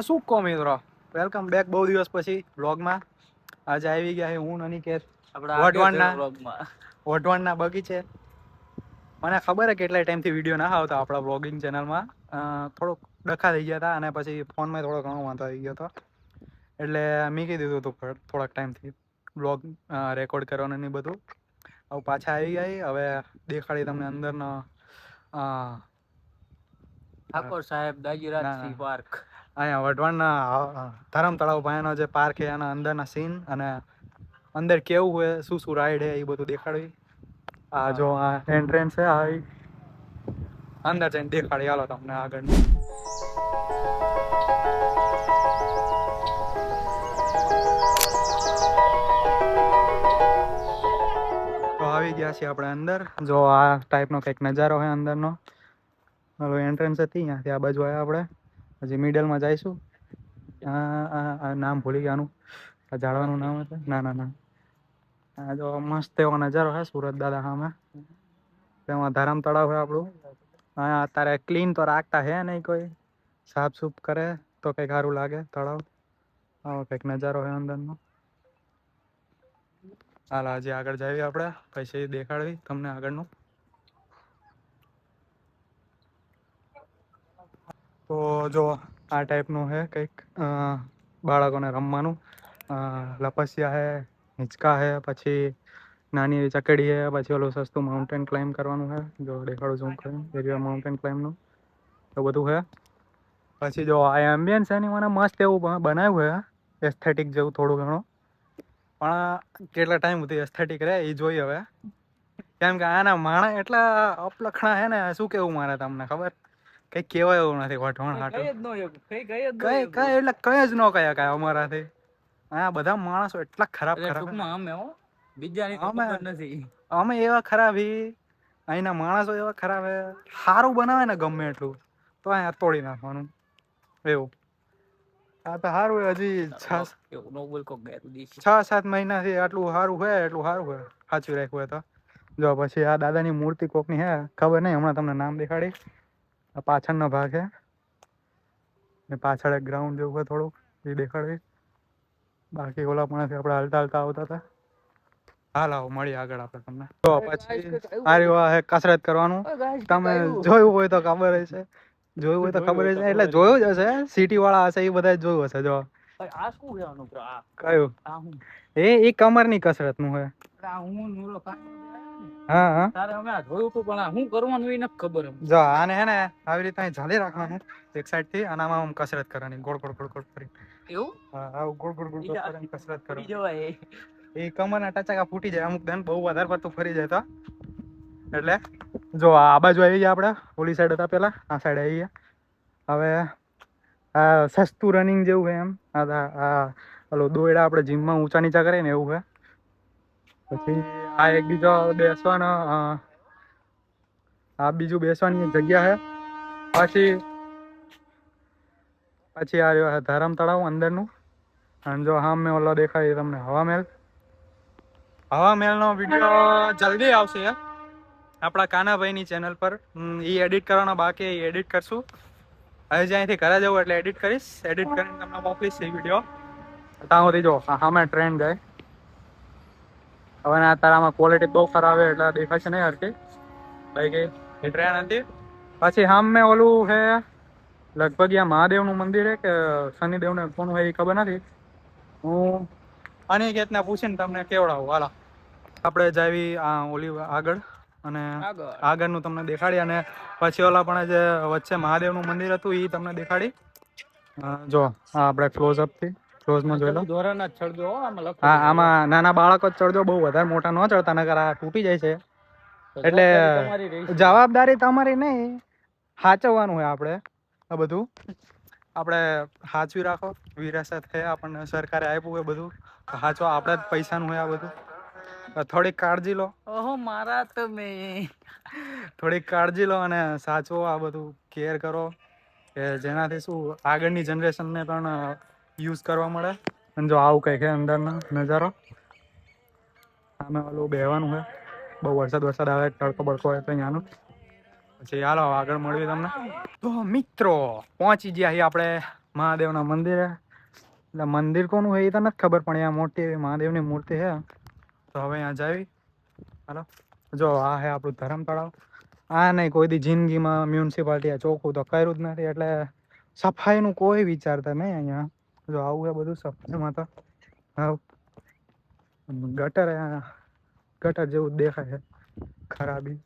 શું કહો મિત્રો, વેલકમ બેક બહુ દિવસ પછી વ્લોગમાં. આજે આવી ગયા છે હું અનિકેત વઢવાણના બગીચે. મને ખબર છે કેટલા ટાઈમથી વિડીયો ના આવતા આપણા વ્લોગિંગ ચેનલમાં. થોડોક ડખા થઈ ગયા હતા અને પછી ફોનમાં થોડો ઘણો વાંધો આવી ગયો હતો, એટલે મૂકી દીધું હતું થોડાક ટાઈમથી વ્લોગ રેકોર્ડ કરવાનું ને બધું. હવે પાછા આવી ગયા. હવે દેખાડી તમને અંદરનો ઠાકોર સાહેબ દાજીરાજ સિંહ પાર્ક. અહીંયા વઢવાણના ધરમ તળાવ પાસેનો જે પાર્ક છે એના અંદરના સીન અને અંદર કેવું હોય, શું શું રાઈડ છે એ બધું દેખાડવી. આ જો આ એન્ટ્રન્સ છે, આ અંદર જઈને દેખાડી હાલો તમને આગળ. તો આવી ગયા છીએ આપણે અંદર. જો આ ટાઈપનો કંઈક નજારો છે અંદરનો. હવે એન્ટ્રન્સ હતી ત્યાંથી આ બાજુ આવ્યા આપણે. હજી મિડલમાં જઈશું. નામ ભૂલી ગયાનું, આ ઝાડવાનું નામ હતું. ના આ જો મસ્ત એવો નજારો છે સુરત દાદા સામે. તેમાં ધરમ તળાવ છે આપણું. અહીંયા અત્યારે ક્લીન તો રાખતા હે નહીં, કોઈ સાફ સૂફ કરે તો કંઈક સારું લાગે તળાવ. આવો કંઈક નજારો છે અંદરનો. હાલ હજી આગળ જઈએ આપણે, પછી દેખાડવી તમને આગળનું. તો જો આ ટાઈપનું છે કંઈક બાળકોને રમવાનું. લપસિયા છે, હિંચકા છે, પછી નાની એવી ચકડી છે, પછી ઓલું સસ્તું માઉન્ટેન ક્લાઇમ્બ કરવાનું છે. જો દેખાડું છું એરિયા માઉન્ટેન ક્લાઇમ્બનું તો બધું છે. પછી જો આ એમ્બિયન્સ એની મને મસ્ત એવું બનાવ્યું છે, એસ્થેટિક જેવું થોડું ઘણું. પણ કેટલા ટાઈમ સુધી એસ્થેટિક રહે એ જોઈએ હવે, કેમ કે આના માણસ એટલા અપલખણા છે ને, શું કેવું મારે તમને ખબર, કઈ કહેવાય એવું નથી. વઢવાણ હાટું કઈ એટલે કઈ જ ન કયા કાય અમારાથી. આ બધા માણસો એટલા ખરાબ અમે એવા ખરાબ અહીંના માણસો એવા ખરાબ હે. સારું બનાવે ને ગમે એટલું તો અહીંયા તોડી નાખવાનું એવું. આ તો સારું હજી 6-7 મહિનાથી આટલું સારું હોય, એટલું સારું હોય સાચું રાખ્યું હોય તો. જો પછી આ દાદાની મૂર્તિ કોકની હે, ખબર નહીં, હમણાં તમને નામ દેખાડી. આ પાછળનો ભાગ છે ને પાછળ એક ગ્રાઉન્ડ જેવું હોય થોડુંક, એ દેખાડવી. બાકી ઓલા પણ આપણે હાલતા આવતા હતા. હાલ આવો મળીએ આગળ આપણે તમને. તો પછી આ કસરત કરવાનું. તમે જોયું હોય તો ખબર હશે, જોયું હોય તો ખબર હશે, એટલે જોયું જ હશે, સિટી વાળા હશે એ બધા જોયું હશે. જો આ શું છે આનું? કયું? એ કમરની કસરત નું છે. હા તારે અમે જોયું હતું પણ શું કરવાનું એ નથી ખબર. જો આને હે ને આવી રીતે ઝાલી રાખવાનું એક સાઈડ થી, અને આમાં કસરત કરવાની ગોળ ગોળ કરી. એવું? હા, આવું ગોળ ગોળ કરીને કસરત કરવાની. એ કમરના ટચાકા ફૂટી જાય અમુક દન, બહુ વધારે પડતું ફરી જાય તો. એટલે જો આ બાજુ આવી ગયા આપણે, ઓલી સાઈડ હતા પેલા, આ સાઈડ આવી ગયા. હવે આ સસ્તું રનિંગ જેવું છે એમ. આ ઓલો દોયડા આપણે જીમમાં ઊંચા નીચા કરીએ ને એવું છે. પછી આ એક બીજો બેસવાનો, આ બીજું બેસવાની એક જગ્યા છે. પછી આ ધરમ તળાવ અંદરનું. અને જો હા મેં ઓલો દેખાય તમને હવામહેલ. હવામહેલનો વિડીયો જલ્દી આવશે આપણા કાનાભાઈની ચેનલ પર. એ એડિટ કરવાનો બાકી, એ એડિટ કરશું. હવે જ્યાંથી ઘરે જવું એટલે એડિટ કરીશ. એડિટ કરીને તમને મોકલીશ એ વિડીયો. ત્યાં સુધી જો સામે ટ્રેન જાય. હવે આ તારામાં ક્વોલિટી બહુ ખરાબ આવે એટલે દેખાશે નહીં હરકી. ભાઈ ગઈ એ ટ્રેન હતી. પછી સામે ઓલું છે લગભગ આ મહાદેવનું મંદિર છે કે શનિદેવને કોનું હોય એ ખબર નથી. હું અનિકેતને પૂછીને તમને કેવડાવું. હાલો આપણે જાવી ઓલી આગળ, અને આગળનું તમને દેખાડી, અને પછી ઓલા પણ જે વચ્ચે મહાદેવનું મંદિર હતું એ તમને દેખાડી. જો આપણે ક્લોઝઅપથી ક્લોઝમાં જોઈ લો. હા, આમાં નાના બાળકો જ ચડજો, બહુ વધારે મોટા ન ચડતા, નકર આ તૂટી જાય છે. એટલે જવાબદારી તમારી નહીં, સાચવવાનું હોય આપણે. આ બધું આપણે સાચવી રાખો. વિરાસત છે આપણને, સરકારે આપ્યું હોય બધું સાચવા. આપણે જ પૈસાનું હોય આ બધું. થોડીક કાળજી લો. ઓહો મારા તમે થોડીક કાળજી લો અને સાચવો. આ બધું કેર કરો કે જેનાથી શું આગળની જનરેશનને પણ યુઝ કરવા મળે. અને જો આવું કંઈક છે અંદરનો નજારો. આમે ઓલું બેહવાનું છે, બહુ વરસાદ આવે, તડકો બડકો હોય તો અહીંયાનું. પછી હાલો આગળ મળીએ તમને. તો મિત્રો પહોંચી ગયા છીએ આપણે મહાદેવના મંદિર હે. એટલે મંદિર કોનું હોય એ તો નથી ખબર, પણ અહીંયા મોટી એવી મહાદેવની મૂર્તિ છે. તો હવે અહીંયા જાવી. હાલો, જો આ હે આપણું ધરમ તળાવ. આ નહીં, કોઈ દી જિંદગીમાં મ્યુનિસિપાલિટીએ ચોખ્ખું તો કર્યું જ નથી, એટલે સફાઈનું કોઈ વિચારતા નહીં અહીંયા. જો આવું હે બધું સફાઈમાં તો. હા, ગટર ગટર જેવું જ દેખાય છે. ખરાબી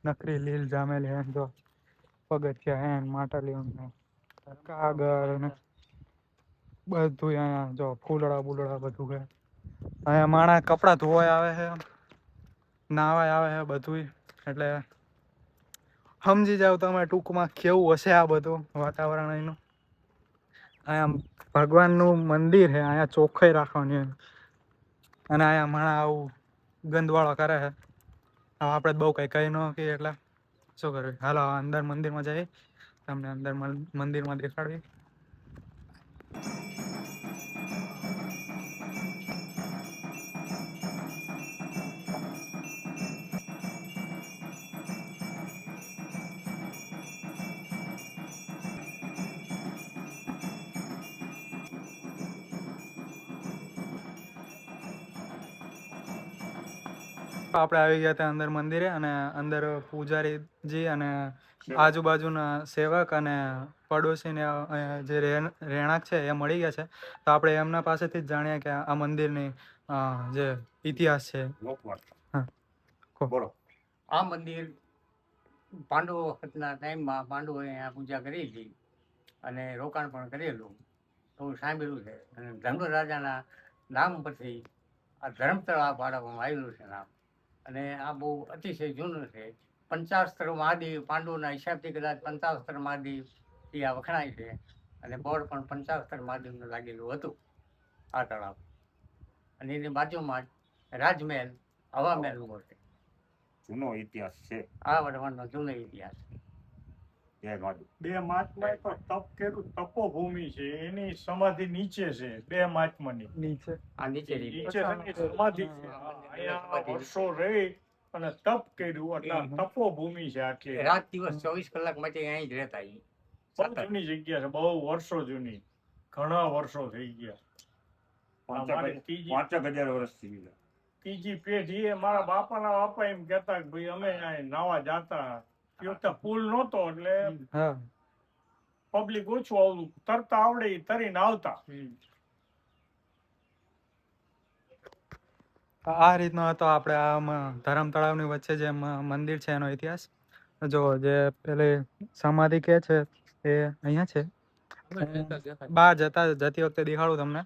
નકરી લીલ જામેલી હે. જો પગથિયા હે, માટલીઓ ને કાગળ ને બધું અહીંયા જો ફૂલડા બુલડા બધું છે. અહીંયા માણસ કપડાં ધોવાય આવે છે, નાવાય આવે છે બધું. એટલે સમજી જાવ તમે ટૂંકમાં કેવું હશે આ બધું વાતાવરણ એનું. અહીંયા ભગવાનનું મંદિર છે, અહીંયા ચોખ્ખાઈ રાખવાની હોય. અને અહીંયા માણસ આવું ગંદવાળો કરે છે. હવે આપણે બહુ કંઈ કહી ન શકીએ, એટલે શું કરવું. હાલો અંદર મંદિરમાં જઈએ, તમને અંદર મંદિરમાં દેખાડવી. આપણે આવી ગયા હતા અંદર મંદિરે, અને અંદર પૂજારીજી અને આજુબાજુના સેવક અને પડોશીને જે રહેણાંક છે એ મળી ગયા છે. તો આપણે એમના પાસેથી જ જાણીએ કે આ મંદિરની જે ઇતિહાસ છે. હા, બોલો. આ મંદિર પાંડવો વખતના ટાઈમમાં પાંડવોએ અહીંયા પૂજા કરી હતી અને રોકાણ પણ કરેલું એવું સાંભળ્યું છે. અને ધર્મ રાજાના નામ પરથી આ ધર્મતળા પાડવામાં આવેલું છે નામ. અને આ બહુ અતિશય જૂનું છે. પંચાસ્ત્ર મહાદેવ પાંડવોના હિસાબથી કદાચ પંચાસ્ત્ર મહાદેવ એ આ વખણાય છે. અને બોર્ડ પણ પંચાસ્ત્ર મહાદેવનું લાગેલું હતું આ તળાવ. અને એની બાજુમાં જ રાજમહેલ હવા મહેલ ઉભો છે. જૂનો ઇતિહાસ છે. આ વડવાનો જૂનો ઇતિહાસ છે. બે મહાત્માએ પણ તપ કર્યું, તપોભૂમિ છે, એની સમાધિ નીચે છે. બે મહાત્માની નીચે આ નીચે નીચે એની સમાધિ છે. અહીંયા વર્ષો રહી અને તપ કર્યું, એટલે આ તપોભૂમિ છે આખી. રાત દિવસ 24 કલાક માટે અહીં જ રહેતા. બહુ જૂની જગ્યા છે, બહુ વર્ષો જૂની, ઘણા વર્ષો થઈ ગયા. અમારી પાંચેક હજાર વર્ષ થઈ ગયા. ત્રીજી પેઢી એ મારા બાપાના બાપા એમ કહેતા કે ભાઈ અમે અહીં નાવા જાતા. એ વખતે પુલ નહોતો, એટલે હા પબ્લિક ઓછું આવતું, તરતા આવડે ઈ તરીને આવતા. આ રીતનો હતો આપણે આ ધરમ તળાવની વચ્ચે જે મંદિર છે એનો ઇતિહાસ. જો જે પેલી સમાધિ કે છે એ અહીંયા છે. બહાર જતી વખતે દેખાડું તમને.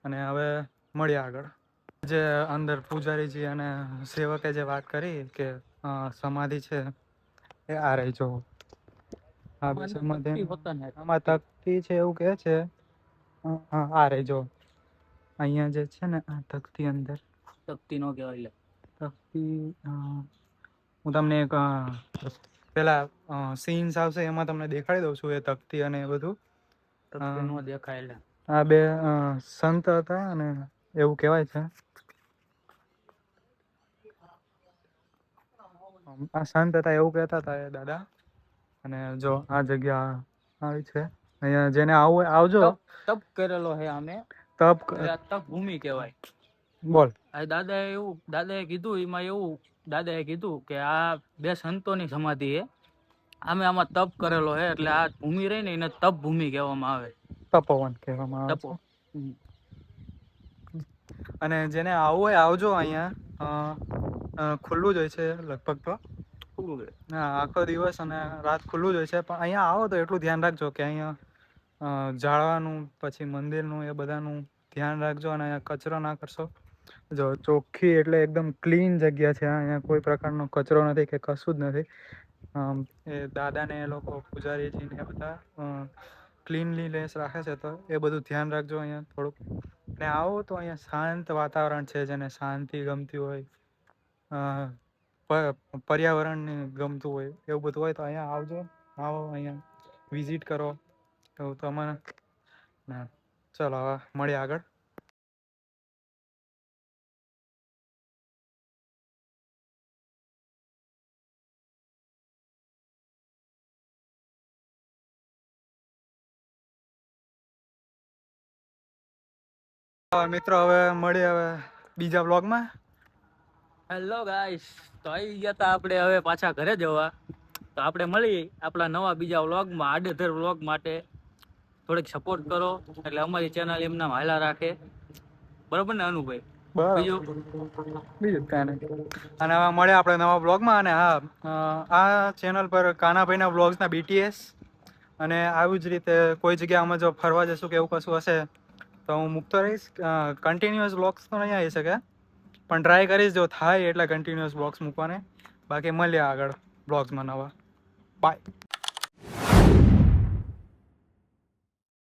અને હવે મળીએ આગળ. જે અંદર પૂજારીજી અને સેવકે જે વાત કરી કે સમાધિ છે એ આ રહી. જો આ બે સમાધિ આમાં તકતી છે એવું કહે છે. હા આ રહી. જો અહીંયા જે છે ને આ તકતી અંદર તકતી નો કહેવાય. તકતી હું તમને એક પેલા સીન્સ આવશે એમાં તમને દેખાડી દઉં છું એ તકતી અને એ બધું. તકતી નો દેખાય. આ બે સંત હતા અને એવું કહેવાય છે. આ સંત હતા એવું કહેતા હતા એ દાદા. અને જો આ જગ્યા આવી છે અહીંયા, જેને આવું આવજો. તપ કરેલો છે અમે. તપ તપ ભૂમિ કહેવાય. બોલ. આ દાદાએ કીધું કે આ બે સંતોની સમાધિ છે. આમાં તપ કરેલો છે, એટલે આ ભૂમિ રહી ને એને તપ ભૂમિ કહેવામાં આવે. તપોવન કહેવામાં આવે છે. અને જેને આવવું હોય આવજો. અહીંયા ખુલ્લું જ હોય છે લગભગ તો. હા, આખો દિવસ અને રાત ખુલ્લું જ હોય છે. પણ અહીંયા આવો તો એટલું ધ્યાન રાખજો કે અહીંયા જાળવાનું પછી મંદિરનું એ બધાનું ધ્યાન રાખજો. અને અહીંયા કચરો ના કરશો. જો ચોખ્ખી એટલે એકદમ ક્લીન જગ્યા છે. અહીંયા કોઈ પ્રકારનો કચરો નથી કે કશું જ નથી. એ દાદાને એ લોકો પૂજારીજીને એ બધા ક્લીનલીનેસ રાખે છે. તો એ બધું ધ્યાન રાખજો અહીંયા થોડુંક. ને આવો તો અહીંયા શાંત વાતાવરણ છે. જેને શાંતિ ગમતી હોય, પર્યાવરણને ગમતું હોય, એવું બધું હોય તો અહીંયા આવજો. આવો અહીંયા વિઝિટ કરો એવું તમને. ચલો હવે મળીએ આગળ. મિત્રો હવે મળીએ હવે બીજા બ્લોગમાં. હેલો ગાઈસ, તો આવી ગયા તા આપણે હવે પાછા ઘરે જવા. તો આપણે મળી આપણા નવા બીજા વ્લોગમાં. આડેધર વ્લોગ માટે થોડીક સપોર્ટ કરો એટલે અમારી ચેનલ એમના હાલા રાખે. બરોબર ને અનુભાઈ? બીજું કાંઈ નહીં. અને હવે મળે આપણે નવા બ્લોગમાં. અને હા, આ ચેનલ પર કાનાભાઈના બ્લોગ્સના BTS અને આવી જ રીતે કોઈ જગ્યા અમે જો ફરવા જશું કે એવું કશું હશે તો હું મૂકતો રહીશ. કન્ટિન્યુઅસ બ્લોગ્સ તો નહીં આવી શકે, પણ ટ્રાય કરીશ જો થાય એટલે કન્ટિન્યુઅસ બ્લોગ્સ મૂકવાને. બાકી મળીએ આગળ બ્લોગ્સમાં નવા. બાય.